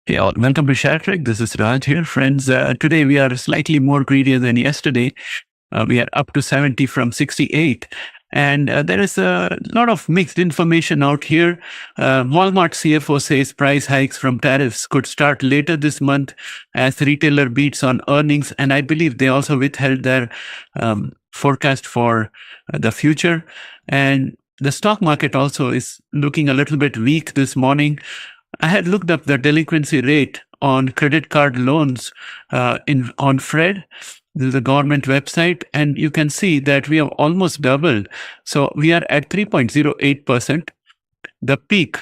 Yeah, welcome to ShareTreck. This is Raj here, friends. Today we are slightly more greedier than yesterday. We are up to 70 from 68. And there is a lot of mixed information out here. Walmart CFO says price hikes from tariffs could start later this month as retailer beats on earnings. And I believe they also withheld their forecast for the future. And the stock market also is looking a little bit weak this morning. I had looked up the delinquency rate on credit card loans on Fred, the government website, and you can see that we have almost doubled. So we are at 3.08%. The peak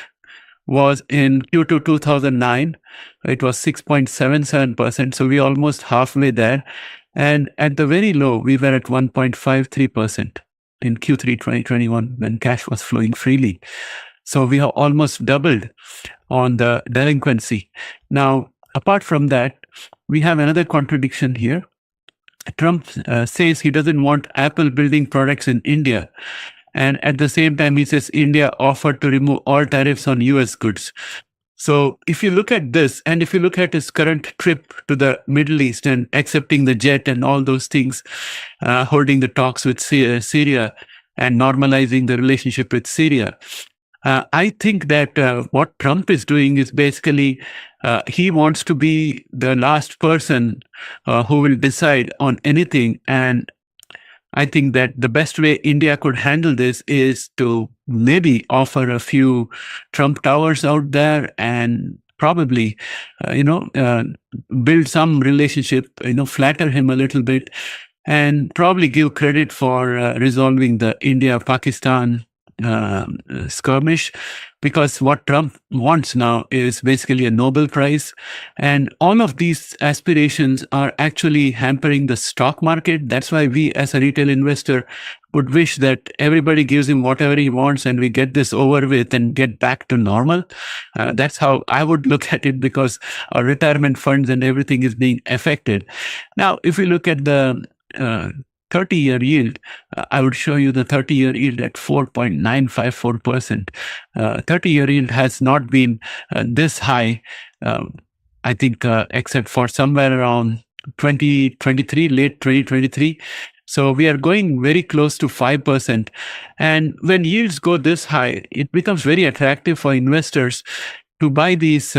was in Q2 2009. It was 6.77%. So we're almost halfway there. And at the very low, we were at 1.53% in Q3 2021 when cash was flowing freely. So we have almost doubled on the delinquency. Now, apart from that, we have another contradiction here. Trump says he doesn't want Apple building products in India. And at the same time, he says India offered to remove all tariffs on US goods. So if you look at this, and if you look at his current trip to the Middle East and accepting the jet and all those things, holding the talks with Syria and normalizing the relationship with Syria, I think that what Trump is doing is basically he wants to be the last person who will decide on anything. And I think that the best way India could handle this is to maybe offer a few Trump towers out there and probably, build some relationship, flatter him a little bit and probably give credit for resolving the India-Pakistan skirmish, because what Trump wants now is basically a Nobel Prize. And all of these aspirations are actually hampering the stock market. That's why we as a retail investor would wish that everybody gives him whatever he wants and we get this over with and get back to normal. That's how I would look at it, because our retirement funds and everything is being affected. Now, if we look at the 30-year yield, I would show you the 30-year yield at 4.954%. 30-year yield has not been this high, I think, except for somewhere around 2023, late 2023. So we are going very close to 5%. And when yields go this high, it becomes very attractive for investors to buy these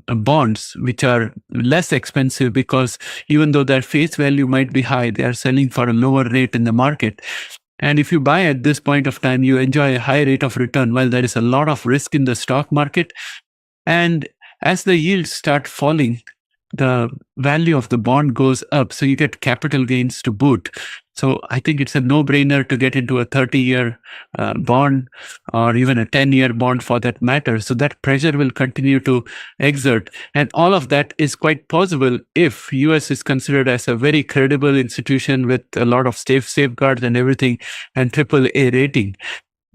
bonds, which are less expensive, because even though their face value might be high, they are selling for a lower rate in the market. And if you buy at this point of time, you enjoy a high rate of return, while there is a lot of risk in the stock market. And as the yields start falling, the value of the bond goes up. So you get capital gains to boot. So I think it's a no-brainer to get into a 30-year bond, or even a 10-year bond for that matter. So that pressure will continue to exert. And all of that is quite possible if US is considered as a very credible institution with a lot of safeguards and everything, and AAA rating.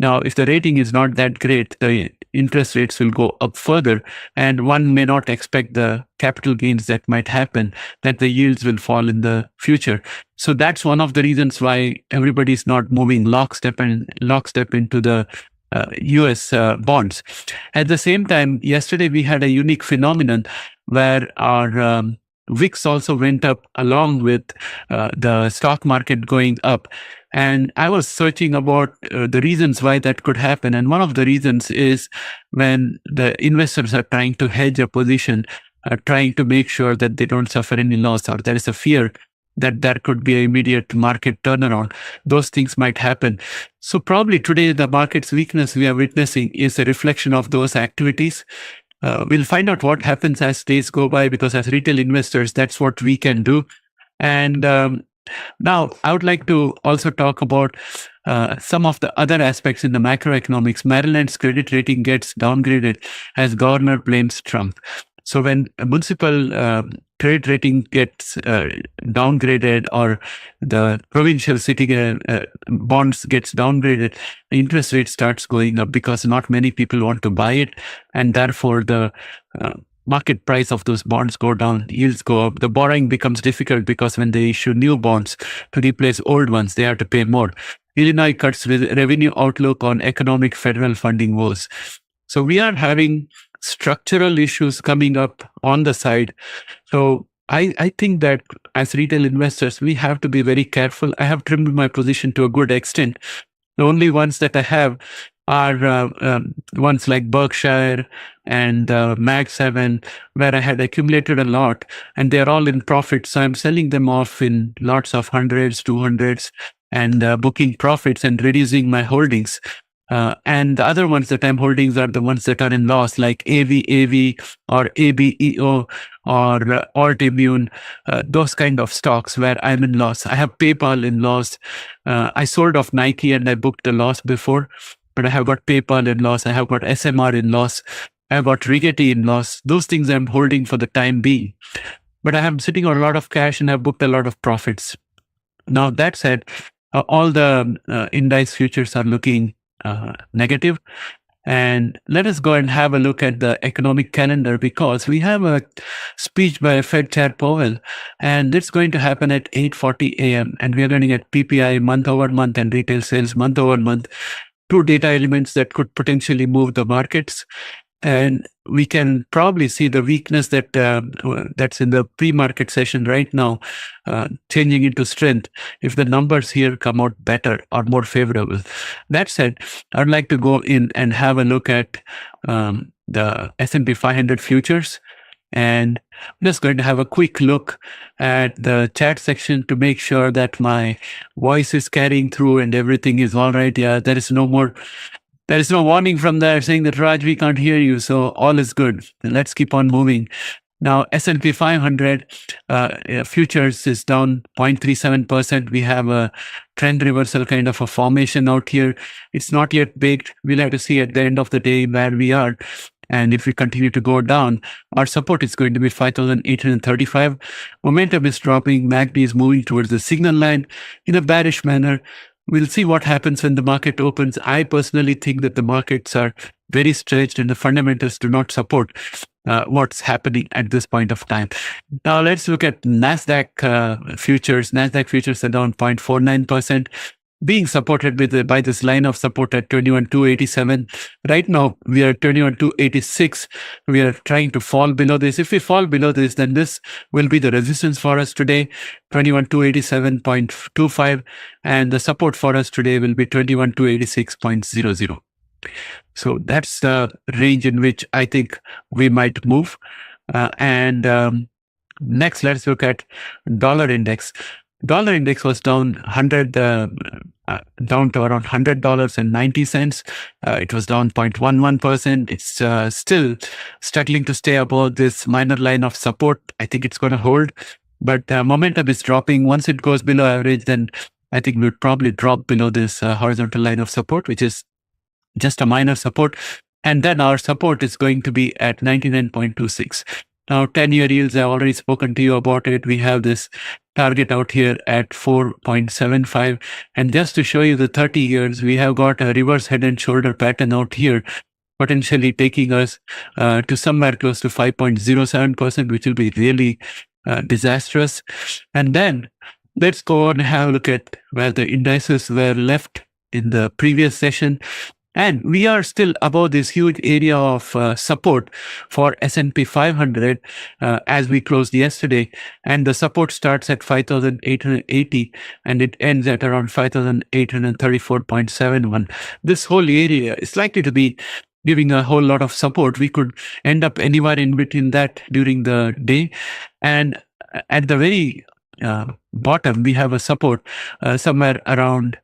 Now, if the rating is not that great, the interest rates will go up further, and one may not expect the capital gains that might happen, that the yields will fall in the future. So that's one of the reasons why everybody is not moving lockstep into the US bonds. At the same time, yesterday we had a unique phenomenon where our VIX also went up along with the stock market going up. And I was searching about the reasons why that could happen. And one of the reasons is when the investors are trying to hedge a position, trying to make sure that they don't suffer any loss, or there is a fear that there could be an immediate market turnaround. Those things might happen. So probably today, the market's weakness we are witnessing is a reflection of those activities. We'll find out what happens as days go by, because as retail investors, that's what we can do. And now, I would like to also talk about some of the other aspects in the macroeconomics. Maryland's credit rating gets downgraded as governor blames Trump. So when a municipal credit rating gets downgraded, or the provincial city bonds gets downgraded, the interest rate starts going up because not many people want to buy it, and therefore the market price of those bonds go down, yields go up. The borrowing becomes difficult because when they issue new bonds to replace old ones, they have to pay more. Illinois cuts revenue outlook on economic federal funding woes. So we are having structural issues coming up on the side. So I think that as retail investors, we have to be very careful. I have trimmed my position to a good extent. The only ones that I have are ones like Berkshire and Mag 7, where I had accumulated a lot, and they're all in profit. So I'm selling them off in lots of hundreds, 200s, and booking profits and reducing my holdings. And the other ones that I'm holding are the ones that are in loss, like AV or ABEO or Altimmune, those kind of stocks where I'm in loss. I have PayPal in loss. I sold off Nike and I booked a loss before, but I have got PayPal in loss. I have got SMR in loss. I have got Rigetti in loss. Those things I'm holding for the time being. But I am sitting on a lot of cash and I've booked a lot of profits. Now, that said, all the index futures are looking negative. And let us go and have a look at the economic calendar, because we have a speech by Fed Chair Powell, and it's going to happen at 8:40 a.m. And we are going to get PPI month over month and retail sales month over month, two data elements that could potentially move the markets. And we can probably see the weakness that that's in the pre-market session right now changing into strength if the numbers here come out better or more favorable. That said, I'd like to go in and have a look at the S&P 500 futures. And I'm just going to have a quick look at the chat section to make sure that my voice is carrying through and everything is all right. Yeah, there is no warning from there saying that, Raj, we can't hear you. So all is good. Let's keep on moving. Now, S&P 500 futures is down 0.37%. We have a trend reversal kind of a formation out here. It's not yet baked. We'll have to see at the end of the day where we are. And if we continue to go down, our support is going to be 5,835. Momentum is dropping. MACD is moving towards the signal line in a bearish manner. We'll see what happens when the market opens. I personally think that the markets are very stretched and the fundamentals do not support what's happening at this point of time. Now let's look at NASDAQ futures. NASDAQ futures are down 0.49%. Being supported by this line of support at 21,287. Right now, we are at 21,286. We are trying to fall below this. If we fall below this, then this will be the resistance for us today, 21,287.25. And the support for us today will be 21,286.00. So that's the range in which I think we might move. Next, let's look at dollar index. Dollar index was down down to around $100.90. It was down 0.11%. It's still struggling to stay above this minor line of support. I think it's going to hold, but momentum is dropping. Once it goes below average, then I think we'll probably drop below this horizontal line of support, which is just a minor support. And then our support is going to be at 99.26. Now, 10-year yields, I've already spoken to you about it. We have this target out here at 4.75. And just to show you the 30 years, we have got a reverse head and shoulder pattern out here, potentially taking us to somewhere close to 5.07%, which will be really disastrous. And then let's go on and have a look at where the indices were left in the previous session. And we are still above this huge area of support for S&P 500 as we closed yesterday. And the support starts at 5,880 and it ends at around 5,834.71. This whole area is likely to be giving a whole lot of support. We could end up anywhere in between that during the day. And at the very bottom, we have a support somewhere around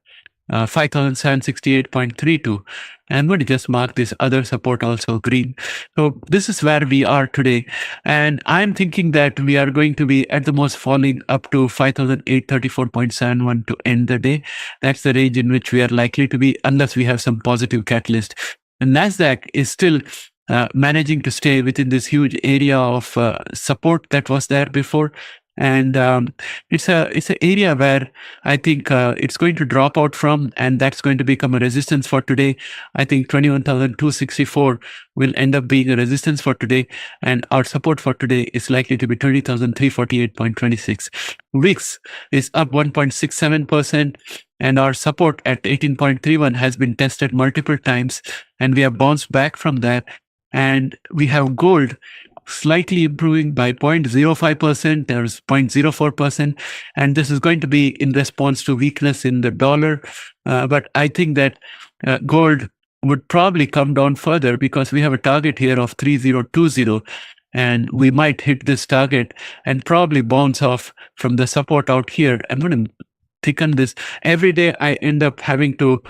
5,768.32. I'm going to just mark this other support also green. So this is where we are today. And I'm thinking that we are going to be at the most falling up to 5,834.71 to end the day. That's the range in which we are likely to be, unless we have some positive catalyst. And NASDAQ is still managing to stay within this huge area of support that was there before. And it's an area where I think it's going to drop out from, and that's going to become a resistance for today. I think 21,264 will end up being a resistance for today, and our support for today is likely to be 20,348.26. VIX is up 1.67%, and our support at 18.31 has been tested multiple times, and we have bounced back from that. And we have gold slightly improving by 0.05%, there's 0.04%, and this is going to be in response to weakness in the dollar. But I think that gold would probably come down further because we have a target here of 3020, and we might hit this target and probably bounce off from the support out here. I'm going to thicken this. Every day I end up having to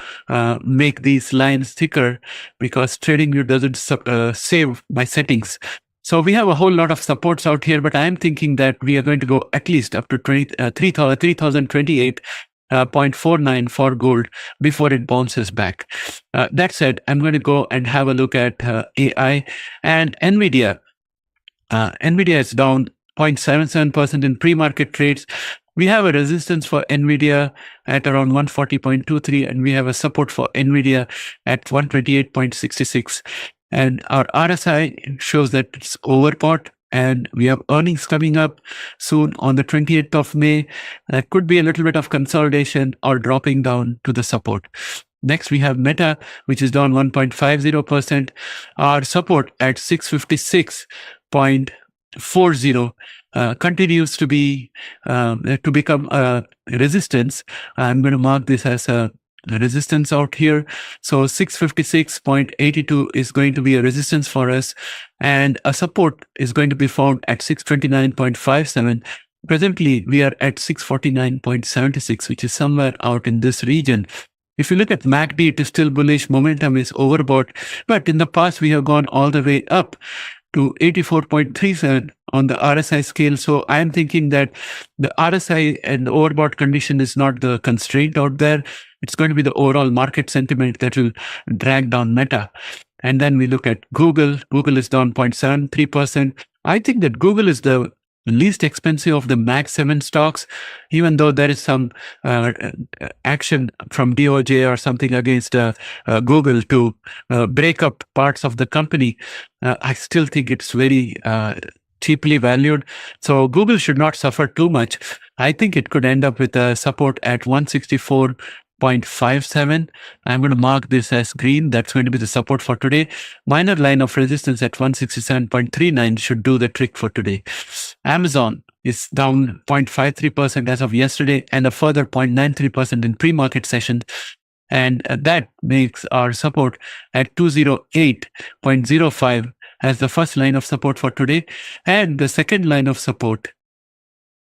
make these lines thicker because TradingView doesn't save my settings. So we have a whole lot of supports out here, but I'm thinking that we are going to go at least up to 3028.49 for gold before it bounces back. That said, I'm going to go and have a look at AI and NVDA. NVDA is down 0.77% in pre-market trades. We have a resistance for NVIDIA at around 140.23, and we have a support for NVIDIA at 128.66. And our RSI shows that it's overbought, and we have earnings coming up soon on the 28th of May. There could be a little bit of consolidation or dropping down to the support. Next, we have Meta, which is down 1.50%. Our support at 656.40 continues to be to become a resistance. I'm going to mark this as a resistance out here. So 656.82 is going to be a resistance for us, and a support is going to be found at 629.57. Presently, we are at 649.76, which is somewhere out in this region. If you look at MACD, it is still bullish. Momentum is overbought, but in the past, we have gone all the way up to 84.37 on the RSI scale. So I'm thinking that the RSI and the overbought condition is not the constraint out there. It's going to be the overall market sentiment that will drag down Meta. And then we look at Google. Google is down 0.73%. I think that Google is the least expensive of the Mag 7 stocks, even though there is some action from DOJ or something against Google to break up parts of the company. I still think it's very cheaply valued. So Google should not suffer too much. I think it could end up with a support at 164.57. I'm going to mark this as green. That's going to be the support for today. Minor line of resistance at 167.39 should do the trick for today. Amazon is down 0.53% as of yesterday, and a further 0.93% in pre-market session. And that makes our support at 208.05 as the first line of support for today. And the second line of support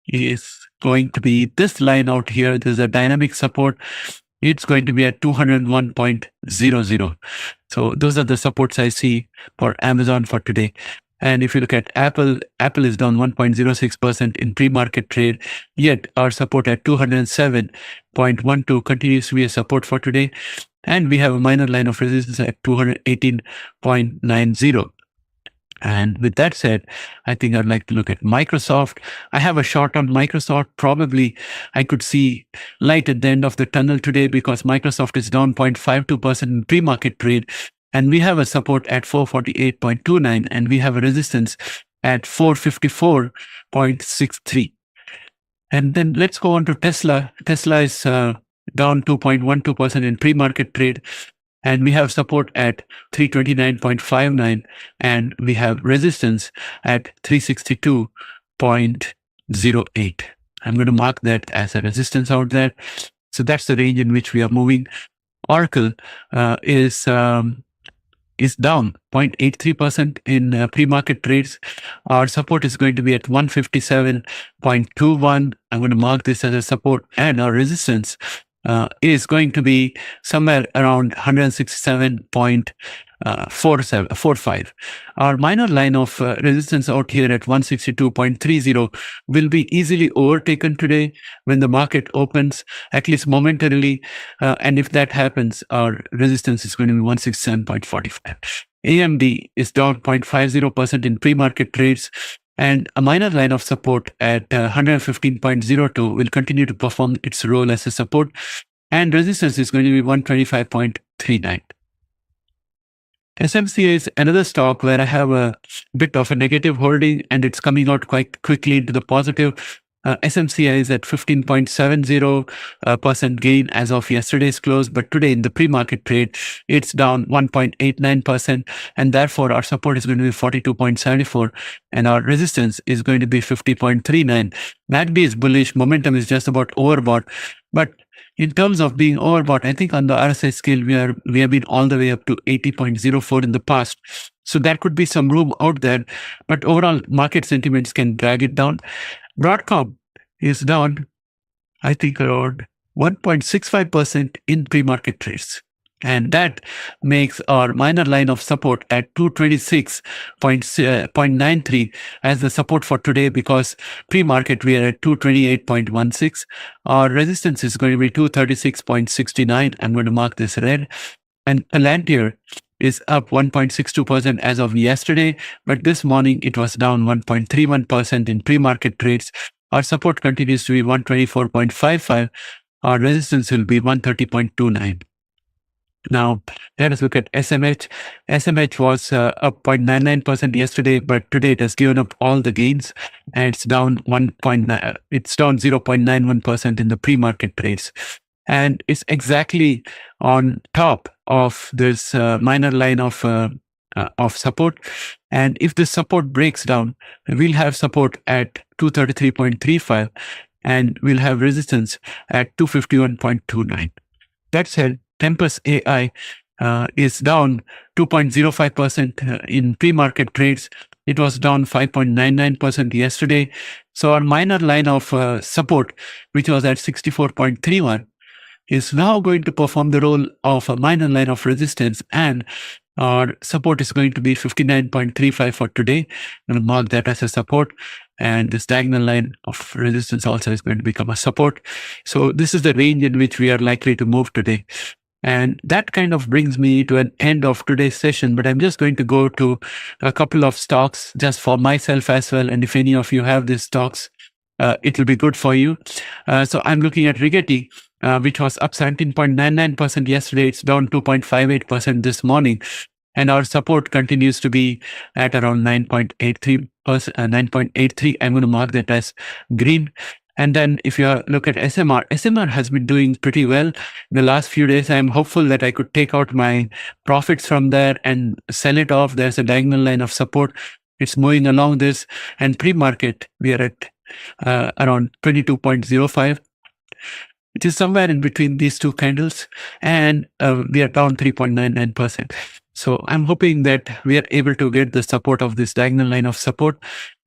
is going to be this line out here. There's a dynamic support. It's going to be at 201.00. So those are the supports I see for Amazon for today. And if you look at Apple, Apple is down 1.06% in pre-market trade, yet our support at 207.12 continues to be a support for today. And we have a minor line of resistance at 218.90. And with that said, I think I'd like to look at Microsoft. I have a short on Microsoft. Probably I could see light at the end of the tunnel today because Microsoft is down 0.52% in pre-market trade. And we have a support at 448.29, and we have a resistance at 454.63. And then let's go on to Tesla. Tesla is down 2.12% in pre-market trade. And we have support at 329.59, and we have resistance at 362.08. I'm going to mark that as a resistance out there. So that's the range in which we are moving. Oracle is down 0.83% in pre-market trades. Our support is going to be at 157.21. I'm going to mark this as a support, and our resistance is going to be somewhere around 167.45. Our minor line of resistance out here at 162.30 will be easily overtaken today when the market opens, at least momentarily. And if that happens, our resistance is going to be 167.45. AMD is down 0.50% in pre-market trades. And a minor line of support at 115.02 will continue to perform its role as a support. And resistance is going to be 125.39. SMCA is another stock where I have a bit of a negative holding, and it's coming out quite quickly into the positive. SMCI is at 15.70% gain as of yesterday's close, but today in the pre-market trade, it's down 1.89%, and therefore our support is going to be 42.74, and our resistance is going to be 50.39. MACD is bullish, momentum is just about overbought, but in terms of being overbought, I think on the RSI scale, we have been all the way up to 80.04 in the past. So there could be some room out there, but overall market sentiments can drag it down. Broadcom is down, I think, around 1.65% in pre-market trades. And that makes our minor line of support at 226.93 as the support for today, because pre-market we are at 228.16. Our resistance is going to be 236.69. I'm going to mark this red. And Palantir is up 1.62% as of yesterday, but this morning it was down 1.31% in pre-market trades. Our support continues to be 124.55. Our resistance will be 130.29. Now, let us look at SMH. SMH was up 0.99% yesterday, but today it has given up all the gains, and it's down 0.91% in the pre-market trades. And it's exactly on top of this minor line of support. And if this support breaks down, we'll have support at 233.35, and we'll have resistance at 251.29. That said, Tempus AI is down 2.05% in pre-market trades. It was down 5.99% yesterday. So our minor line of support, which was at 64.31, is now going to perform the role of a minor line of resistance, and our support is going to be 59.35 for today. I'm going to mark that as a support, and this diagonal line of resistance also is going to become a support. So this is the range in which we are likely to move today. And that kind of brings me to an end of today's session, but I'm just going to go to a couple of stocks just for myself as well. And if any of you have these stocks, it will be good for you. So I'm looking at Rigetti, which was up 17.99% yesterday. It's down 2.58% this morning. And our support continues to be at around 9.83%, 9.83. I'm going to mark that as green. And then if you look at SMR has been doing pretty well in the last few days. I'm hopeful that I could take out my profits from there and sell it off. There's a diagonal line of support. It's moving along this. And pre-market, we are at around 22.05. It is somewhere in between these two candles, and we are down 3.99%. So I'm hoping that we are able to get the support of this diagonal line of support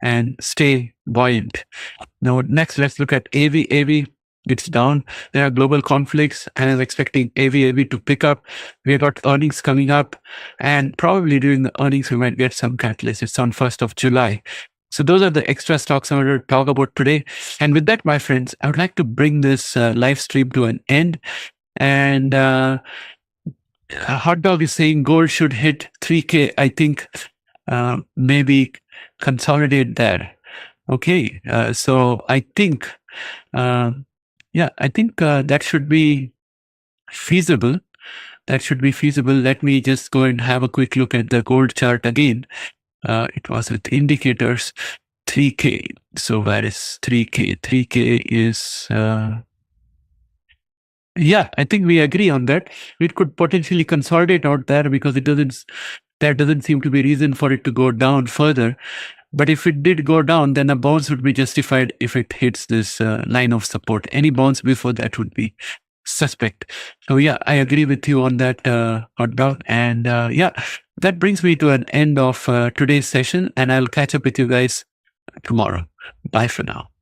and stay buoyant. Now, next, let's look at AV. AV, it's down. There are global conflicts, and I'm expecting AV to pick up. We got earnings coming up, and probably during the earnings, we might get some catalyst. It's on 1st of July. So those are the extra stocks I wanted to talk about today. And with that, my friends, I would like to bring this live stream to an end. And Hot Dog is saying gold should hit 3K. I think maybe consolidate there. Okay. So I think, I think that should be feasible. That should be feasible. Let me just go and have a quick look at the gold chart again. It was with indicators 3K. So where is 3K? 3K is, I think we agree on that. It could potentially consolidate out there because there doesn't seem to be reason for it to go down further. But if it did go down, then a bounce would be justified if it hits this line of support. Any bounce before that would be suspect. So I agree with you on that, Hot Dog. And that brings me to an end of today's session, and I'll catch up with you guys tomorrow. Bye for now.